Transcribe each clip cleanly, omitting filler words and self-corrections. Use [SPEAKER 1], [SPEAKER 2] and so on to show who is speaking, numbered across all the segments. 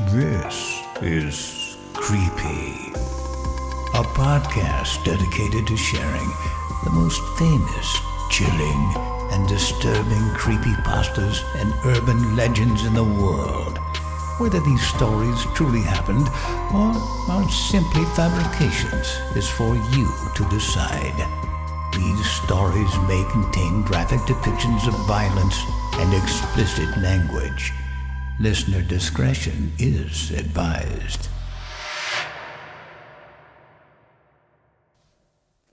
[SPEAKER 1] This is Creepy, a podcast dedicated to sharing the most famous, chilling, and disturbing creepypastas and urban legends in the world. Whether these stories truly happened or are simply fabrications is for you to decide. These stories may contain graphic depictions of violence and explicit language. Listener discretion is advised.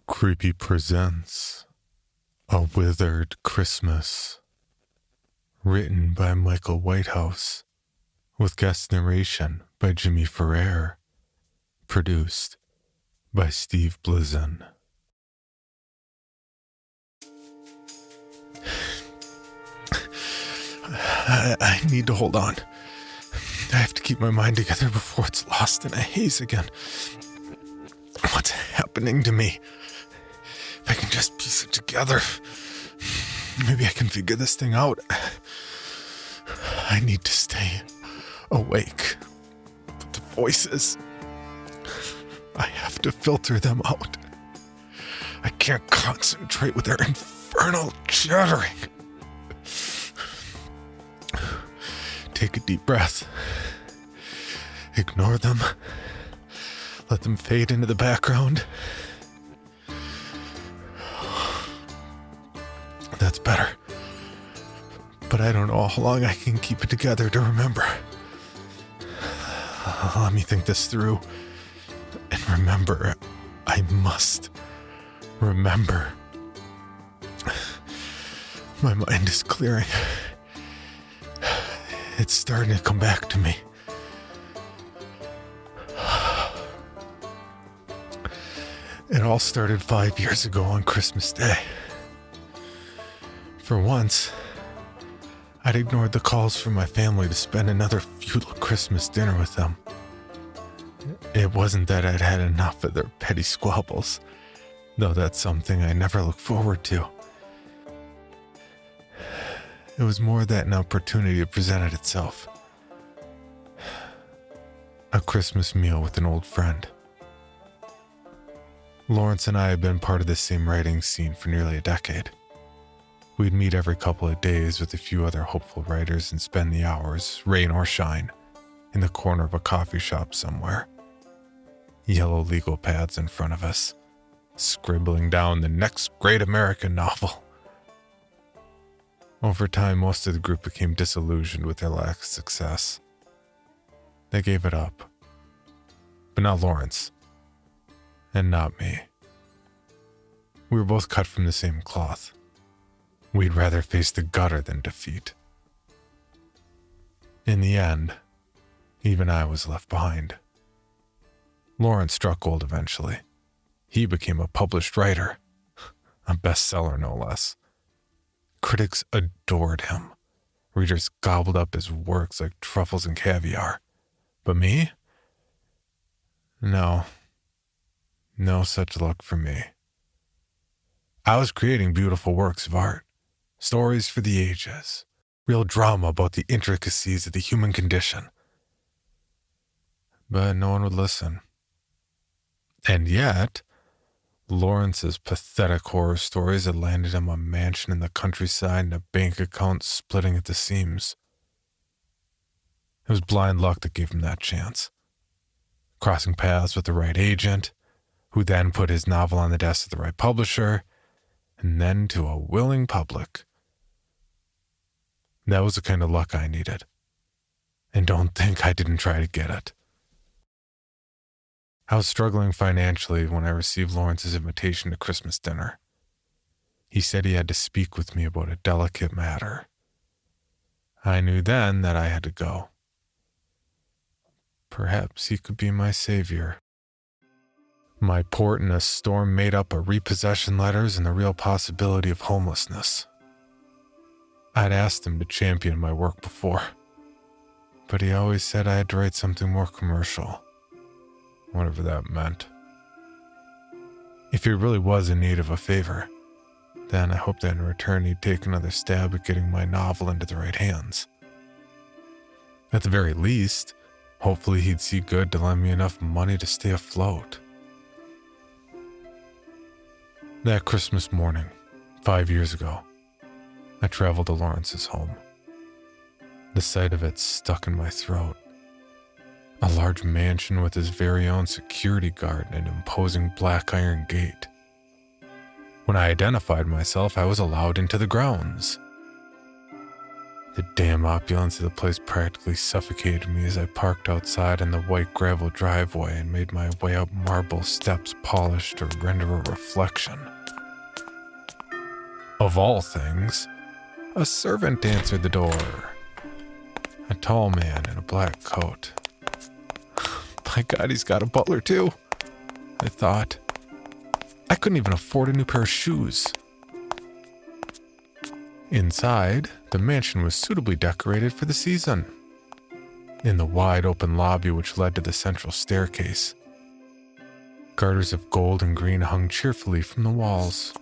[SPEAKER 2] Creepy presents A Withered Christmas, written by Michael Whitehouse, with guest narration by Jimmy Ferrer, produced by Steve Blizin. I need to hold on. I have to keep my mind together before it's lost in a haze again. What's happening to me? If I can just piece it together, maybe I can figure this thing out. I need to stay awake. But the voices, I have to filter them out. I can't concentrate with their infernal chattering. Take a deep breath. Ignore them. Let them fade into the background. That's better. But I don't know how long I can keep it together to remember. Let me think this through. And remember, I must remember. My mind is clearing. It's starting to come back to me. It all started 5 years ago on Christmas Day. For once, I'd ignored the calls from my family to spend another futile Christmas dinner with them. It wasn't that I'd had enough of their petty squabbles, though that's something I never look forward to. It was more that an opportunity presented itself. A Christmas meal with an old friend. Lawrence and I had been part of the same writing scene for nearly a decade. We'd meet every couple of days with a few other hopeful writers and spend the hours, rain or shine, in the corner of a coffee shop somewhere. Yellow legal pads in front of us, scribbling down the next great American novel. Over time, most of the group became disillusioned with their lack of success. They gave it up. But not Lawrence. And not me. We were both cut from the same cloth. We'd rather face the gutter than defeat. In the end, even I was left behind. Lawrence struck gold eventually. He became a published writer. A bestseller, no less. Critics adored him. Readers gobbled up his works like truffles and caviar. But me? No such luck for me. I was creating beautiful works of art, stories for the ages, real drama about the intricacies of the human condition. But no one would listen. And yet, Lawrence's pathetic horror stories had landed him a mansion in the countryside and a bank account splitting at the seams. It was blind luck that gave him that chance. Crossing paths with the right agent, who then put his novel on the desk of the right publisher, and then to a willing public. That was the kind of luck I needed. And don't think I didn't try to get it. I was struggling financially when I received Lawrence's invitation to Christmas dinner. He said he had to speak with me about a delicate matter. I knew then that I had to go. Perhaps he could be my savior. My port in a storm made up of repossession letters and the real possibility of homelessness. I'd asked him to champion my work before, but he always said I had to write something more commercial. Whatever that meant. If he really was in need of a favor, then I hoped that in return he'd take another stab at getting my novel into the right hands. At the very least, Hopefully he'd see good to lend me enough money to stay afloat. That Christmas morning, 5 years ago, I traveled to Lawrence's home. The sight of it stuck in my throat. A large mansion with his very own security guard and an imposing black iron gate. When I identified myself, I was allowed into the grounds. The damn opulence of the place practically suffocated me as I parked outside in the white gravel driveway and made my way up marble steps polished to render a reflection. Of all things, a servant answered the door. A tall man in a black coat. My God, he's got a butler too, I thought. I couldn't even afford a new pair of shoes. Inside, the mansion was suitably decorated for the season. In the wide open lobby which led to the central staircase, garters of gold and green hung cheerfully from the walls,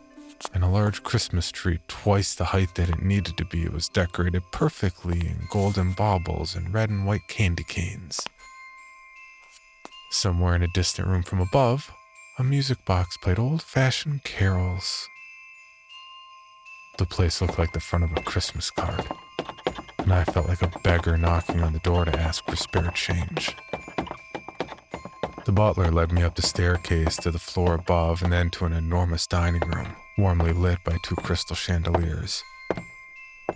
[SPEAKER 2] and a large Christmas tree twice the height that it needed to be was decorated perfectly in golden baubles and red and white candy canes. Somewhere in a distant room from above, a music box played old-fashioned carols. The place looked like the front of a Christmas card, and I felt like a beggar knocking on the door to ask for spare change. The butler led me up the staircase to the floor above and then to an enormous dining room, warmly lit by 2 crystal chandeliers.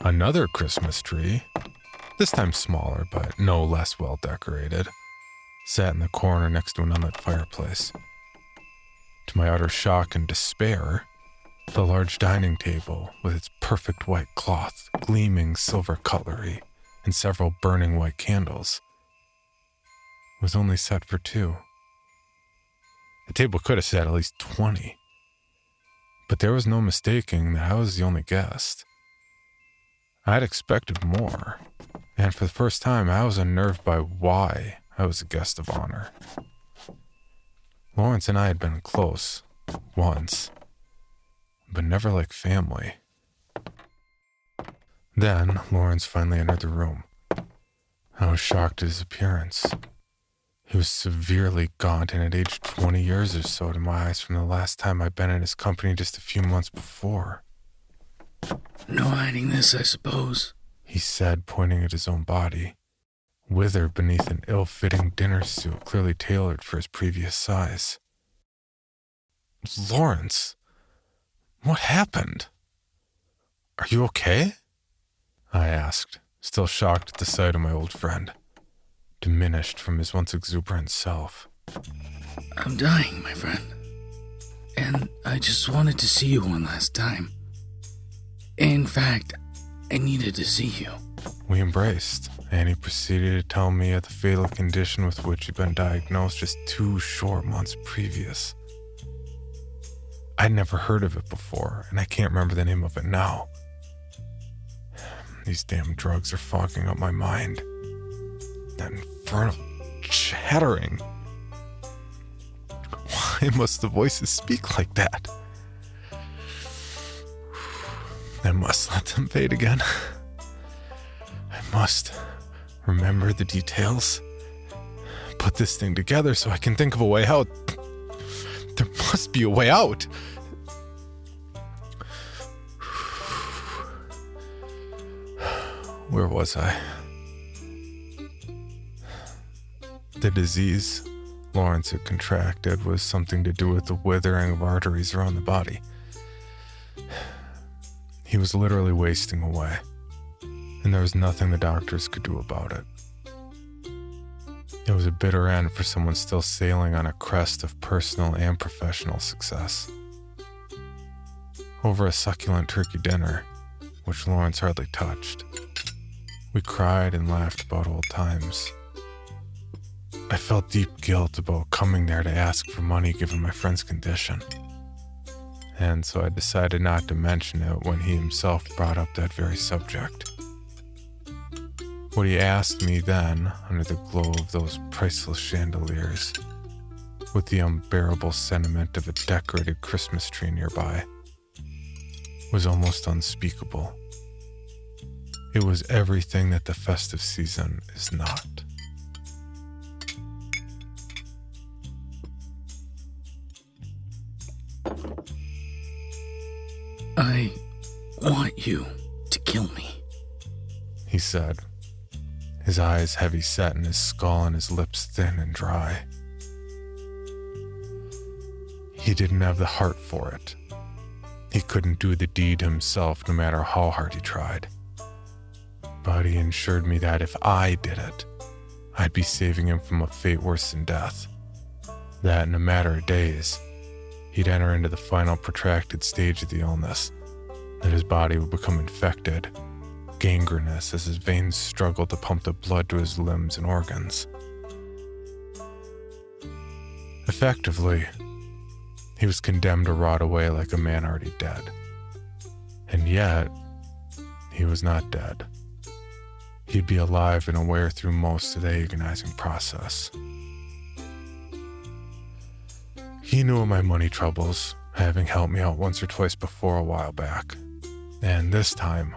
[SPEAKER 2] Another Christmas tree, this time smaller but no less well decorated, sat in the corner next to an unlit fireplace. To my utter shock and despair, the large dining table, with its perfect white cloth, gleaming silver cutlery, and several burning white candles, was only set for 2. The table could have sat at least 20, but there was no mistaking that I was the only guest. I'd expected more, and for the first time I was unnerved by why I was a guest of honor. Lawrence and I had been close, once, but never like family. Then Lawrence finally entered the room. I was shocked at his appearance. He was severely gaunt and had aged 20 years or so to my eyes from the last time I'd been in his company just a few months before.
[SPEAKER 3] No hiding this, I suppose,
[SPEAKER 2] he said, pointing at his own body, withered beneath an ill-fitting dinner suit clearly tailored for his previous size. Lawrence, what happened? Are you okay? I asked, still shocked at the sight of my old friend, diminished from his once exuberant self.
[SPEAKER 3] I'm dying, my friend. And I just wanted to see you one last time. In fact, I needed to see you.
[SPEAKER 2] We embraced, and he proceeded to tell me of the fatal condition with which he'd been diagnosed just 2 short months previous. I'd never heard of it before, and I can't remember the name of it now. These damn drugs are fogging up my mind. That infernal chattering. Why must the voices speak like that? I must let them fade again. I must remember the details. Put this thing together so I can think of a way out. There must be a way out. Where was I? The disease Lawrence had contracted was something to do with the withering of arteries around the body. He was literally wasting away, and there was nothing the doctors could do about it. It was a bitter end for someone still sailing on a crest of personal and professional success. Over a succulent turkey dinner, which Lawrence hardly touched, we cried and laughed about old times. I felt deep guilt about coming there to ask for money given my friend's condition, and so I decided not to mention it when he himself brought up that very subject. What he asked me then, under the glow of those priceless chandeliers, with the unbearable sentiment of a decorated Christmas tree nearby, was almost unspeakable. It was everything that the festive season is not.
[SPEAKER 3] I want you to kill me,
[SPEAKER 2] he said, his eyes heavy set in his skull and his lips thin and dry. He didn't have the heart for it. He couldn't do the deed himself no matter how hard he tried. But he assured me that if I did it, I'd be saving him from a fate worse than death. That in a matter of days, he'd enter into the final protracted stage of the illness, that his body would become infected, gangrenous as his veins struggled to pump the blood to his limbs and organs. Effectively, he was condemned to rot away like a man already dead. And yet, he was not dead. He'd be alive and aware through most of the agonizing process. He knew of my money troubles, having helped me out once or twice before a while back. And this time,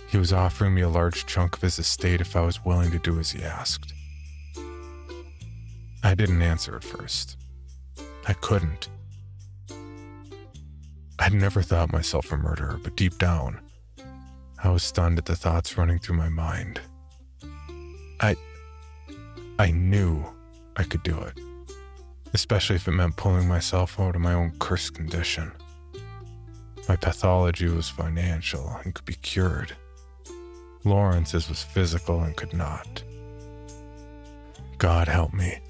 [SPEAKER 2] he was offering me a large chunk of his estate if I was willing to do as he asked. I didn't answer at first. I couldn't. I'd never thought myself a murderer, but deep down, I was stunned at the thoughts running through my mind. I knew I could do it, especially if it meant pulling myself out of my own cursed condition. My pathology was financial and could be cured. Lawrence's was physical and could not. God help me,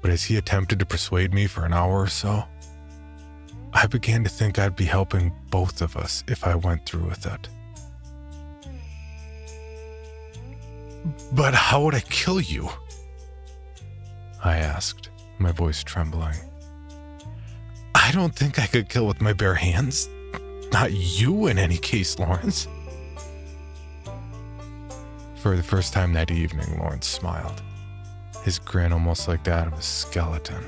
[SPEAKER 2] but as he attempted to persuade me for an hour or so, I began to think I'd be helping both of us if I went through with it. But how would I kill you? I asked, my voice trembling. I don't think I could kill with my bare hands. Not you in any case, Lawrence. For the first time that evening, Lawrence smiled, his grin almost like that of a skeleton,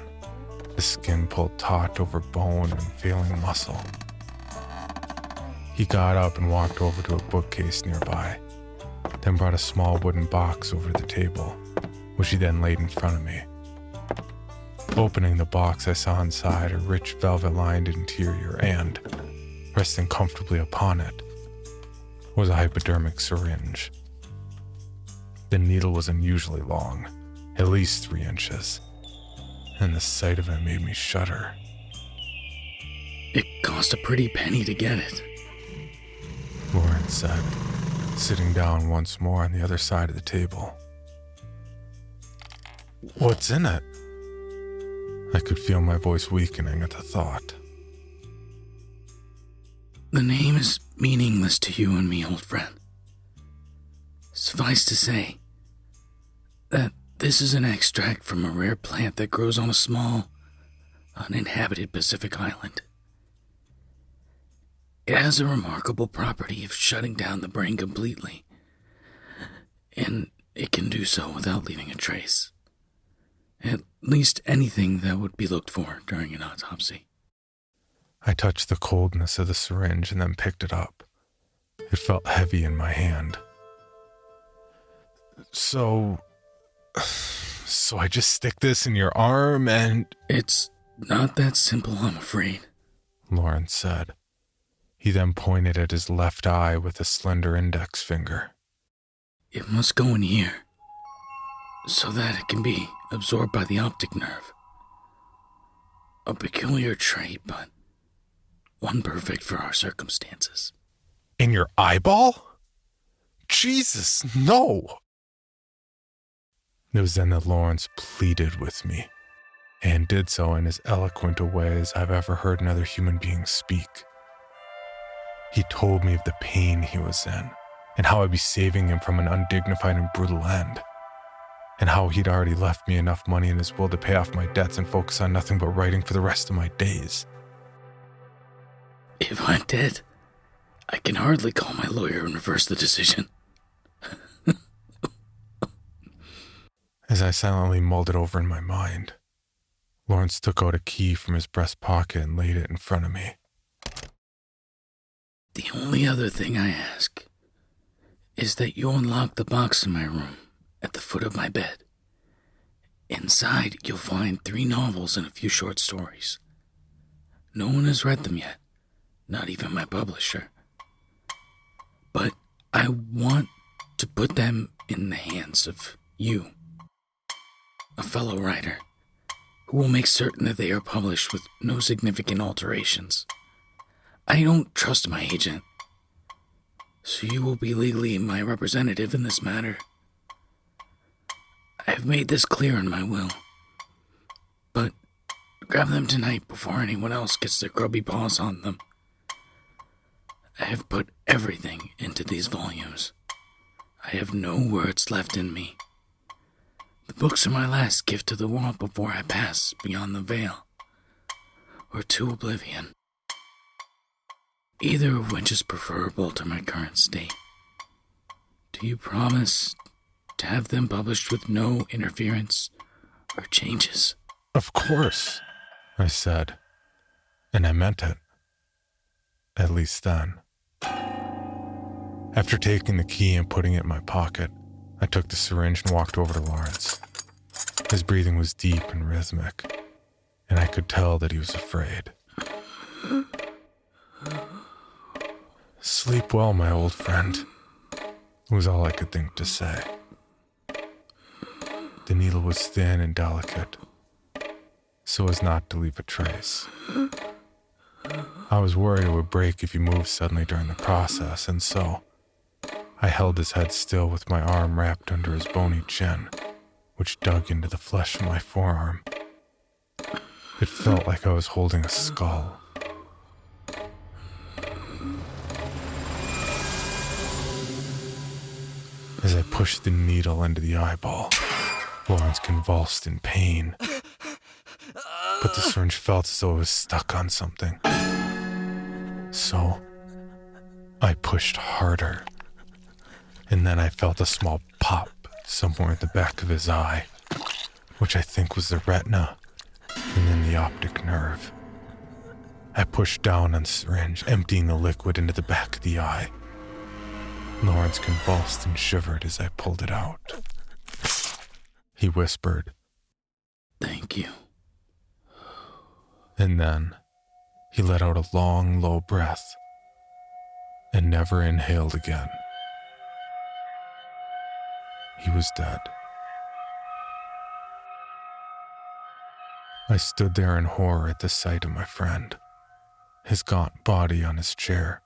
[SPEAKER 2] the skin pulled taut over bone and failing muscle. He got up and walked over to a bookcase nearby, then brought a small wooden box over to the table, which he then laid in front of me. Opening the box, I saw inside a rich velvet-lined interior and, resting comfortably upon it, was a hypodermic syringe. The needle was unusually long, at least 3 inches, and the sight of it made me shudder.
[SPEAKER 3] It cost a pretty penny to get it,
[SPEAKER 2] Lawrence said, sitting down once more on the other side of the table. What's in it? I could feel my voice weakening at the thought.
[SPEAKER 3] The name is meaningless to you and me, old friend. Suffice to say that this is an extract from a rare plant that grows on a small, uninhabited Pacific island. It has a remarkable property of shutting down the brain completely, and it can do so without leaving a trace. At least anything that would be looked for during an autopsy.
[SPEAKER 2] I touched the coldness of the syringe and then picked it up. It felt heavy in my hand. So I just stick this in your arm and...
[SPEAKER 3] It's not that simple, I'm afraid,
[SPEAKER 2] Lawrence said. He then pointed at his left eye with a slender index finger.
[SPEAKER 3] It must go in here, so that it can be absorbed by the optic nerve. A peculiar trait, but one perfect for our circumstances.
[SPEAKER 2] In your eyeball? Jesus, no! It was then that Lawrence pleaded with me, and did so in as eloquent a way as I've ever heard another human being speak. He told me of the pain he was in, and how I'd be saving him from an undignified and brutal end, and how he'd already left me enough money in his will to pay off my debts and focus on nothing but writing for the rest of my days.
[SPEAKER 3] If I'm dead, I can hardly call my lawyer and reverse the decision.
[SPEAKER 2] As I silently mulled it over in my mind, Lawrence took out a key from his breast pocket and laid it in front of me.
[SPEAKER 3] The only other thing I ask is that you unlock the box in my room at the foot of my bed. Inside, you'll find 3 novels and a few short stories. No one has read them yet, not even my publisher. But I want to put them in the hands of you, a fellow writer, who will make certain that they are published with no significant alterations. I don't trust my agent, so you will be legally my representative in this matter. I have made this clear in my will, but grab them tonight before anyone else gets their grubby paws on them. I have put everything into these volumes. I have no words left in me. The books are my last gift to the world before I pass beyond the veil, or to oblivion. Either of which is preferable to my current state. Do you promise to have them published with no interference or changes?
[SPEAKER 2] Of course, I said, and I meant it. At least then. After taking the key and putting it in my pocket, I took the syringe and walked over to Lawrence. His breathing was deep and rhythmic, and I could tell that he was afraid. "Sleep well, my old friend," was all I could think to say. The needle was thin and delicate, so as not to leave a trace. I was worried it would break if he moved suddenly during the process, and so I held his head still with my arm wrapped under his bony chin, which dug into the flesh of my forearm. It felt like I was holding a skull. As I pushed the needle into the eyeball, Lawrence convulsed in pain, but the syringe felt as though it was stuck on something. So I pushed harder, and then I felt a small pop somewhere at the back of his eye, which I think was the retina, and then the optic nerve. I pushed down on the syringe, emptying the liquid into the back of the eye. Lawrence convulsed and shivered as I pulled it out. He whispered,
[SPEAKER 3] "Thank you."
[SPEAKER 2] And then he let out a long, low breath and never inhaled again. He was dead. I stood there in horror at the sight of my friend, his gaunt body on his chair,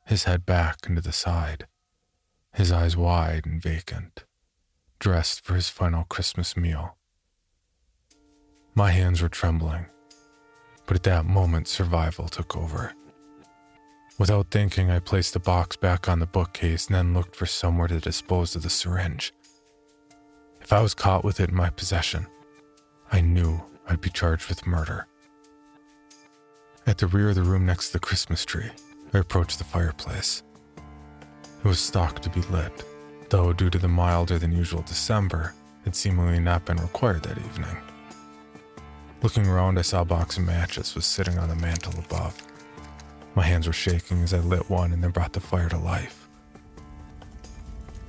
[SPEAKER 2] his head back and to the side, his eyes wide and vacant, dressed for his final Christmas meal. My hands were trembling, but at that moment survival took over. Without thinking, I placed the box back on the bookcase and then looked for somewhere to dispose of the syringe. If I was caught with it in my possession, I knew I'd be charged with murder. At the rear of the room next to the Christmas tree, I approached the fireplace. It was stocked to be lit, though due to the milder than usual December, it seemingly not been required that evening. Looking around, I saw a box of matches was sitting on the mantel above. My hands were shaking as I lit one and then brought the fire to life.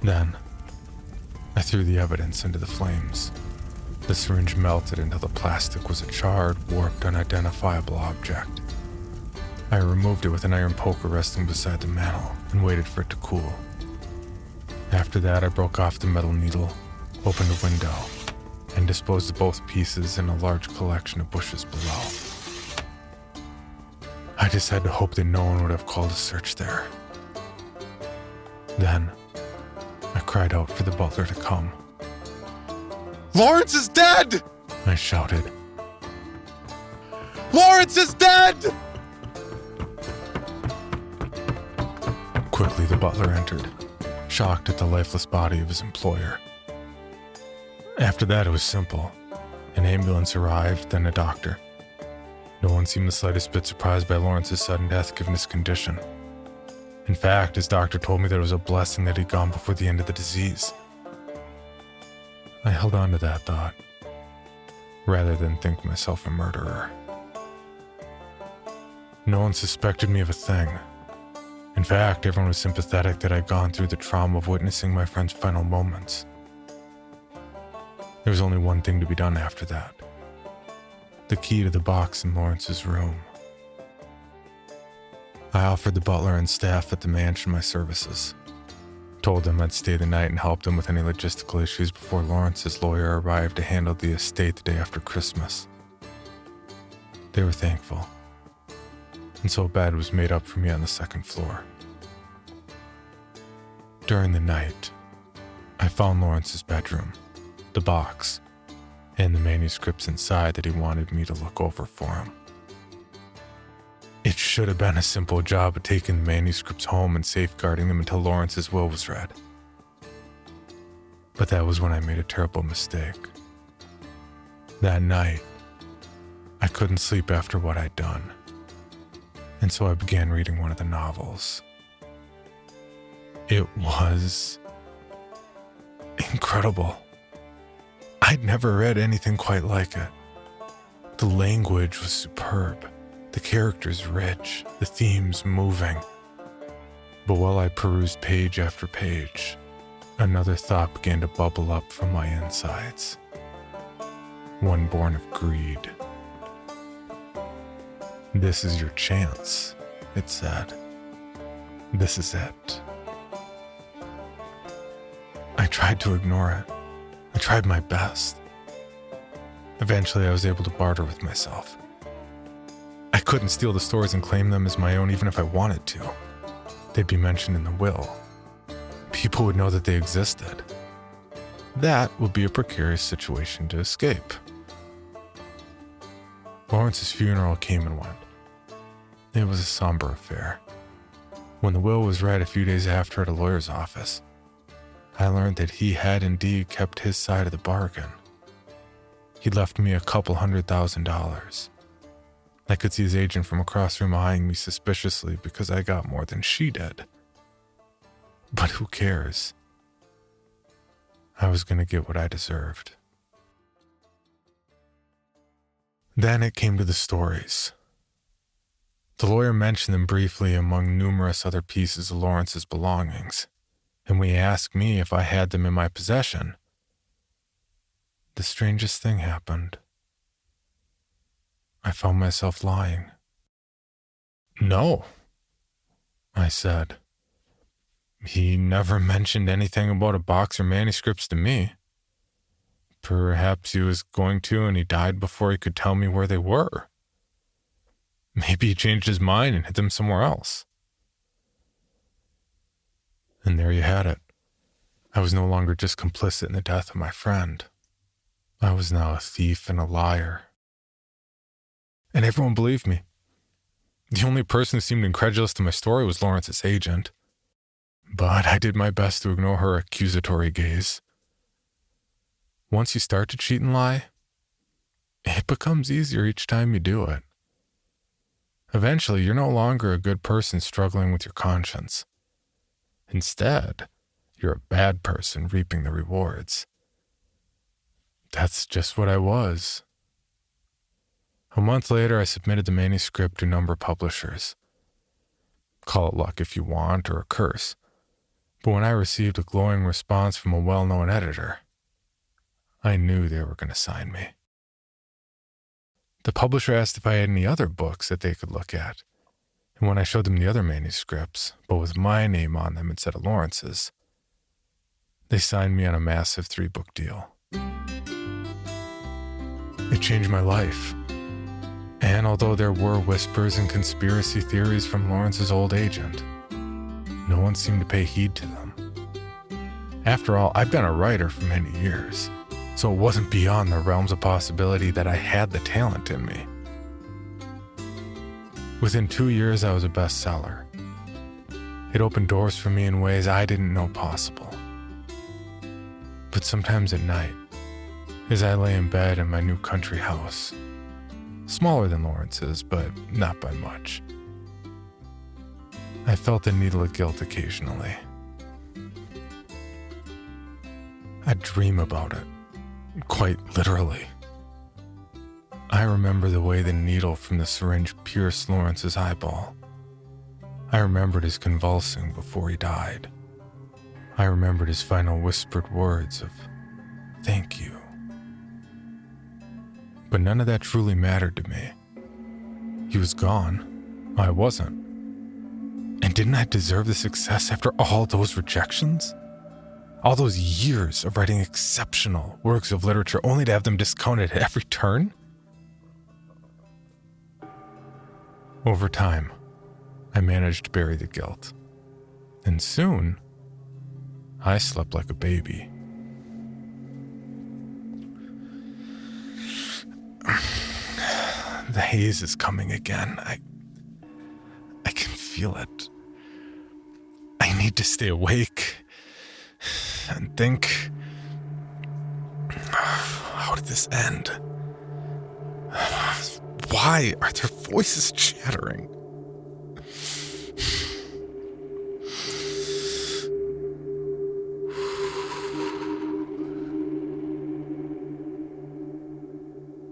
[SPEAKER 2] Then, I threw the evidence into the flames. The syringe melted until the plastic was a charred, warped, unidentifiable object. I removed it with an iron poker resting beside the mantel and waited for it to cool. After that, I broke off the metal needle, opened a window, and disposed of both pieces in a large collection of bushes below. I just had to hope that no one would have called a search there. Then, I cried out for the butler to come. "Lawrence is dead!" I shouted. "Lawrence is dead!" Quickly, the butler entered, shocked at the lifeless body of his employer. After that, it was simple. An ambulance arrived, then a doctor. No one seemed the slightest bit surprised by Lawrence's sudden death given his condition. In fact, his doctor told me that it was a blessing that he'd gone before the end of the disease. I held on to that thought, rather than think myself a murderer. No one suspected me of a thing. In fact, everyone was sympathetic that I'd gone through the trauma of witnessing my friend's final moments. There was only one thing to be done after that. The key to the box in Lawrence's room. I offered the butler and staff at the mansion my services. Told them I'd stay the night and help them with any logistical issues before Lawrence's lawyer arrived to handle the estate the day after Christmas. They were thankful, and so a bed was made up for me on the second floor. During the night, I found Lawrence's bedroom, the box, and the manuscripts inside that he wanted me to look over for him. It should have been a simple job of taking the manuscripts home and safeguarding them until Lawrence's will was read. But that was when I made a terrible mistake. That night, I couldn't sleep after what I'd done, and so I began reading one of the novels. It was incredible. I'd never read anything quite like it. The language was superb, the characters rich, the themes moving. But while I perused page after page, another thought began to bubble up from my insides. One born of greed. "This is your chance," it said. "This is it." I tried to ignore it. I tried my best. Eventually, I was able to barter with myself. I couldn't steal the stories and claim them as my own even if I wanted to. They'd be mentioned in the will. People would know that they existed. That would be a precarious situation to escape. Lawrence's funeral came and went. It was a somber affair. When the will was read a few days after at a lawyer's office, I learned that he had indeed kept his side of the bargain. He'd left me a couple $100,000. I could see his agent from across the room eyeing me suspiciously because I got more than she did. But who cares? I was going to get what I deserved. Then it came to the stories. The lawyer mentioned them briefly among numerous other pieces of Lawrence's belongings, and when he asked me if I had them in my possession, the strangest thing happened. I found myself lying. "No," I said. "He never mentioned anything about a box or manuscripts to me. Perhaps he was going to and he died before he could tell me where they were. Maybe he changed his mind and hid them somewhere else." And there you had it. I was no longer just complicit in the death of my friend. I was now a thief and a liar. And everyone believed me. The only person who seemed incredulous to my story was Lawrence's agent. But I did my best to ignore her accusatory gaze. Once you start to cheat and lie, it becomes easier each time you do it. Eventually, you're no longer a good person struggling with your conscience. Instead, you're a bad person reaping the rewards. That's just what I was. A month later, I submitted the manuscript to a number of publishers. Call it luck if you want, or a curse. But when I received a glowing response from a well-known editor, I knew they were going to sign me. The publisher asked if I had any other books that they could look at, and when I showed them the other manuscripts, but with my name on them instead of Lawrence's, they signed me on a massive 3-book deal. It changed my life. And although there were whispers and conspiracy theories from Lawrence's old agent, no one seemed to pay heed to them. After all, I'd been a writer for many years, so it wasn't beyond the realms of possibility that I had the talent in me. Within 2 years, I was a bestseller. It opened doors for me in ways I didn't know possible. But sometimes at night, as I lay in bed in my new country house, smaller than Lawrence's, but not by much, I felt the needle of guilt occasionally. I'd dream about it, quite literally. I remember the way the needle from the syringe pierced Lawrence's eyeball. I remembered his convulsing before he died. I remembered his final whispered words of, "Thank you." But none of that truly mattered to me. He was gone. I wasn't. didn't I deserve the success after all those rejections? All those years of writing exceptional works of literature only to have them discounted at every turn? Over time, I managed to bury the guilt. And soon, I slept like a baby. The haze is coming again. I can feel it. I need to stay awake and think, how did this end? Why are their voices chattering?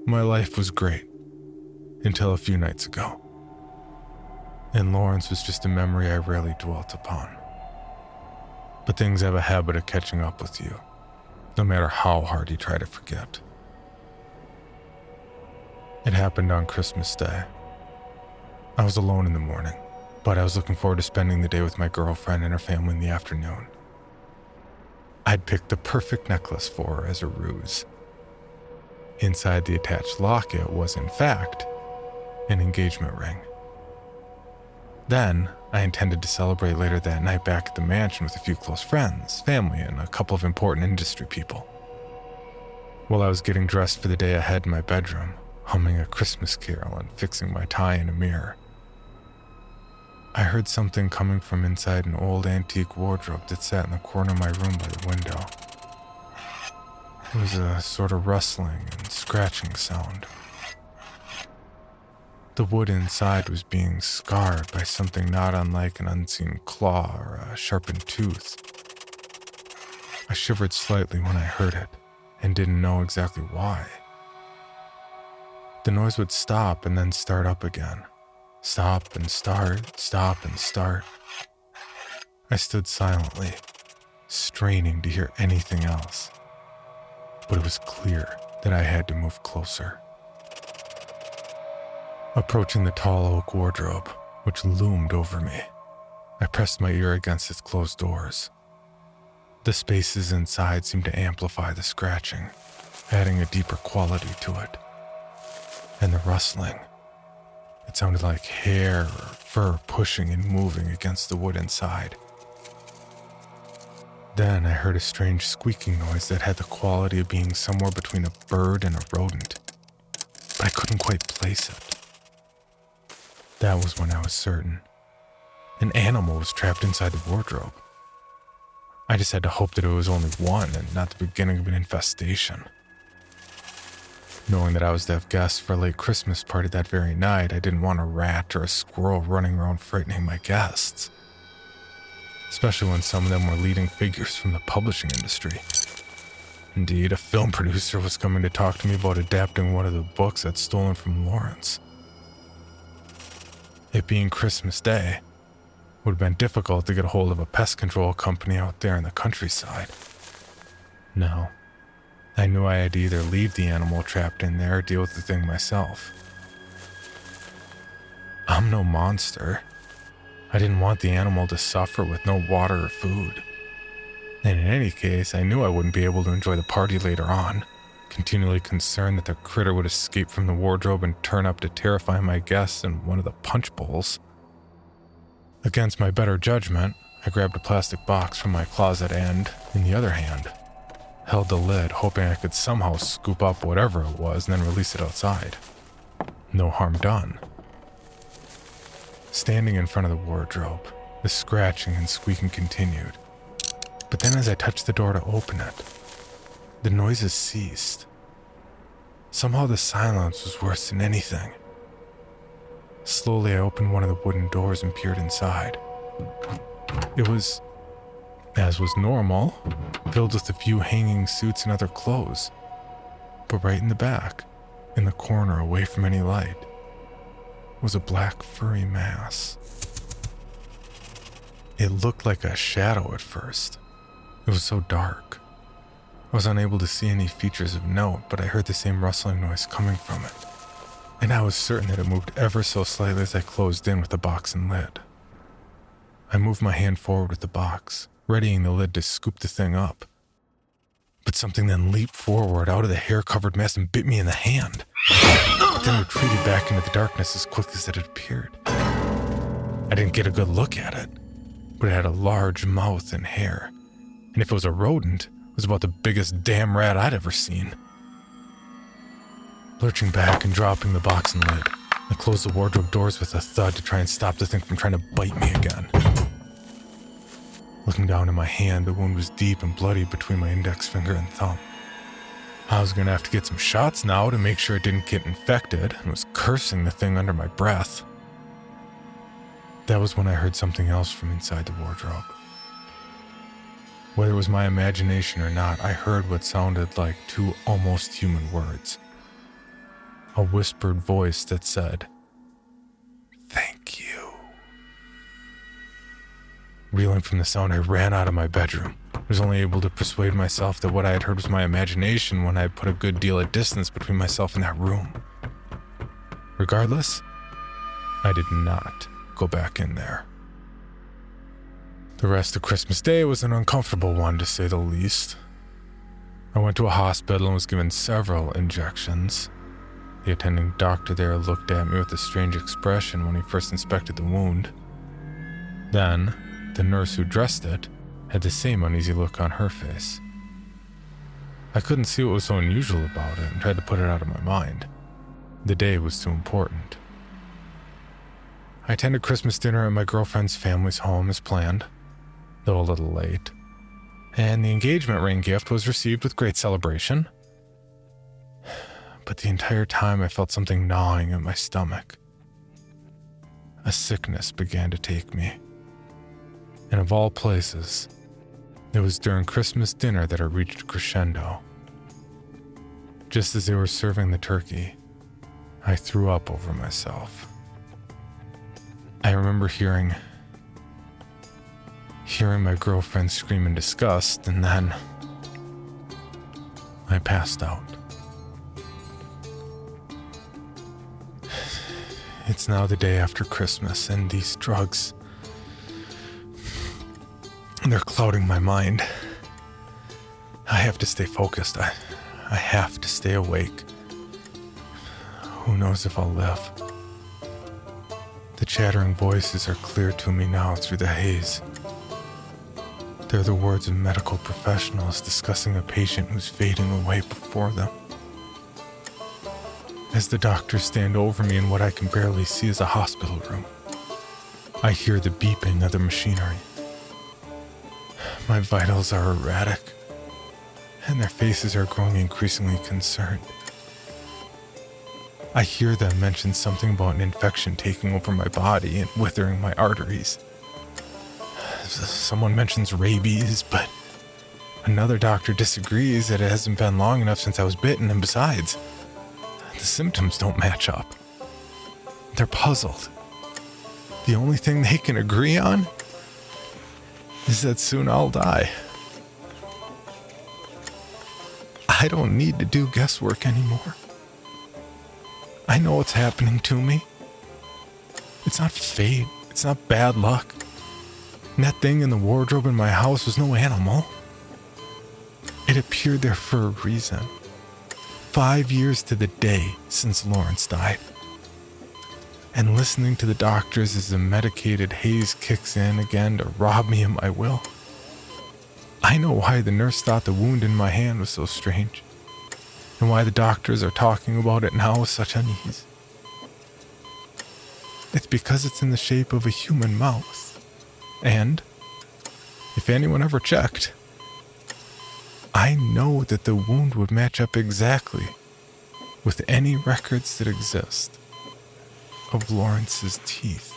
[SPEAKER 2] My life was great until a few nights ago, and Lawrence was just a memory I rarely dwelt upon. But things have a habit of catching up with you, no matter how hard you try to forget. It happened on Christmas Day. I was alone in the morning, but I was looking forward to spending the day with my girlfriend and her family in the afternoon. I'd picked the perfect necklace for her as a ruse. Inside the attached locket was, in fact, an engagement ring. Then, I intended to celebrate later that night back at the mansion with a few close friends, family, and a couple of important industry people. While I was getting dressed for the day ahead in my bedroom, humming a Christmas carol and fixing my tie in a mirror, I heard something coming from inside an old antique wardrobe that sat in the corner of my room by the window. It was a sort of rustling and scratching sound. The wood inside was being scarred by something not unlike an unseen claw or a sharpened tooth. I shivered slightly when I heard it, and didn't know exactly why. The noise would stop and then start up again. Stop and start, stop and start. I stood silently, straining to hear anything else. But it was clear that I had to move closer. Approaching the tall oak wardrobe, which loomed over me, I pressed my ear against its closed doors. The spaces inside seemed to amplify the scratching, adding a deeper quality to it. And the rustling, it sounded like hair or fur pushing and moving against the wood inside. Then I heard a strange squeaking noise that had the quality of being somewhere between a bird and a rodent, but I couldn't quite place it. That was when I was certain. An animal was trapped inside the wardrobe. I just had to hope that it was only one and not the beginning of an infestation. Knowing that I was to have guests for a late Christmas party that very night, I didn't want a rat or a squirrel running around frightening my guests. Especially when some of them were leading figures from the publishing industry. Indeed, a film producer was coming to talk to me about adapting one of the books I'd stolen from Lawrence. It being Christmas Day, would have been difficult to get a hold of a pest control company out there in the countryside. No, I knew I had to either leave the animal trapped in there or deal with the thing myself. I'm no monster. I didn't want the animal to suffer with no water or food. And in any case, I knew I wouldn't be able to enjoy the party later on, continually concerned that the critter would escape from the wardrobe and turn up to terrify my guests in one of the punch bowls. Against my better judgment, I grabbed a plastic box from my closet and, in the other hand, held the lid, hoping I could somehow scoop up whatever it was and then release it outside. No harm done. Standing in front of the wardrobe, the scratching and squeaking continued. But then as I touched the door to open it, the noises ceased. Somehow the silence was worse than anything. Slowly I opened one of the wooden doors and peered inside. It was, as was normal, filled with a few hanging suits and other clothes. But right in the back, in the corner away from any light, was a black furry mass. It looked like a shadow at first. It was so dark. I was unable to see any features of note, but I heard the same rustling noise coming from it, and I was certain that it moved ever so slightly as I closed in with the box and lid. I moved my hand forward with the box, readying the lid to scoop the thing up. But something then leaped forward out of the hair-covered mess and bit me in the hand. Then retreated back into the darkness as quick as it had appeared. I didn't get a good look at it, but it had a large mouth and hair. And if it was a rodent, it was about the biggest damn rat I'd ever seen. Lurching back and dropping the box and lid, I closed the wardrobe doors with a thud to try and stop the thing from trying to bite me again. Looking down at my hand, the wound was deep and bloody between my index finger and thumb. I was going to have to get some shots now to make sure it didn't get infected, and was cursing the thing under my breath. That was when I heard something else from inside the wardrobe. Whether it was my imagination or not, I heard what sounded like two almost human words. A whispered voice that said, "Thank you." Reeling from the sound, I ran out of my bedroom. I was only able to persuade myself that what I had heard was my imagination when I had put a good deal of distance between myself and that room. Regardless, I did not go back in there. The rest of Christmas Day was an uncomfortable one, to say the least. I went to a hospital and was given several injections. The attending doctor there looked at me with a strange expression when he first inspected the wound. Then, the nurse who dressed it had the same uneasy look on her face. I couldn't see what was so unusual about it and tried to put it out of my mind. The day was too important. I attended Christmas dinner at my girlfriend's family's home as planned, though a little late, and the engagement ring gift was received with great celebration. But the entire time I felt something gnawing at my stomach. A sickness began to take me. And of all places, it was during Christmas dinner that it reached a crescendo. Just as they were serving the turkey, I threw up over myself. I remember hearing my girlfriend scream in disgust, and then I passed out. It's now the day after Christmas, and these drugs, they're clouding my mind. I have to stay focused. I have to stay awake. Who knows if I'll live? The chattering voices are clear to me now through the haze. They're the words of medical professionals discussing a patient who's fading away before them. As the doctors stand over me in what I can barely see as a hospital room, I hear the beeping of the machinery. My vitals are erratic, and their faces are growing increasingly concerned. I hear them mention something about an infection taking over my body and withering my arteries. Someone mentions rabies, but another doctor disagrees that it hasn't been long enough since I was bitten, and besides, the symptoms don't match up. They're puzzled. The only thing they can agree on is that soon I'll die. I don't need to do guesswork anymore. I know what's happening to me. It's not fate. It's not bad luck. And that thing in the wardrobe in my house was no animal. It appeared there for a reason. 5 years to the day since Lawrence died. And listening to the doctors as the medicated haze kicks in again to rob me of my will. I know why the nurse thought the wound in my hand was so strange, and why the doctors are talking about it now with such unease. It's because it's in the shape of a human mouth. And, if anyone ever checked, I know that the wound would match up exactly with any records that exist of Lawrence's teeth.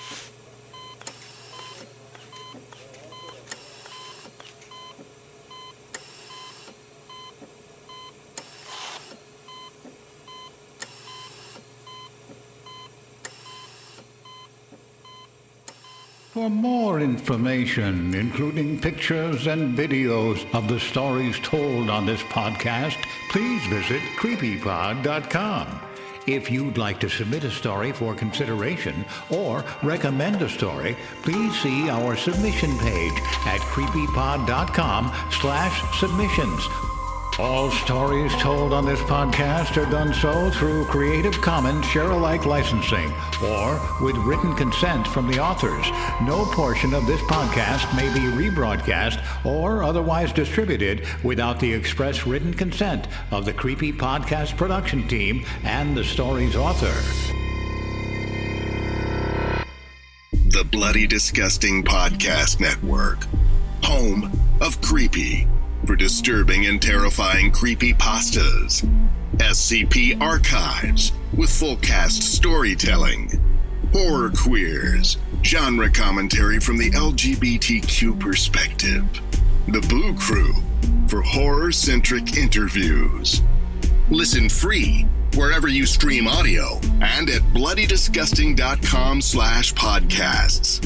[SPEAKER 1] For more information, including pictures and videos of the stories told on this podcast, please visit creepypod.com. If you'd like to submit a story for consideration or recommend a story, please see our submission page at creepypod.com/submissions. All stories told on this podcast are done so through Creative Commons Share-alike licensing or with written consent from the authors. No portion of this podcast may be rebroadcast or otherwise distributed without the express written consent of the Creepy Podcast production team and the story's author.
[SPEAKER 4] The Bloody Disgusting Podcast Network, home of Creepy, for disturbing and terrifying creepypastas, SCP archives with full cast storytelling, horror queers, genre commentary from the LGBTQ perspective, the Boo Crew for horror-centric interviews. Listen free wherever you stream audio and at bloodydisgusting.com/podcasts.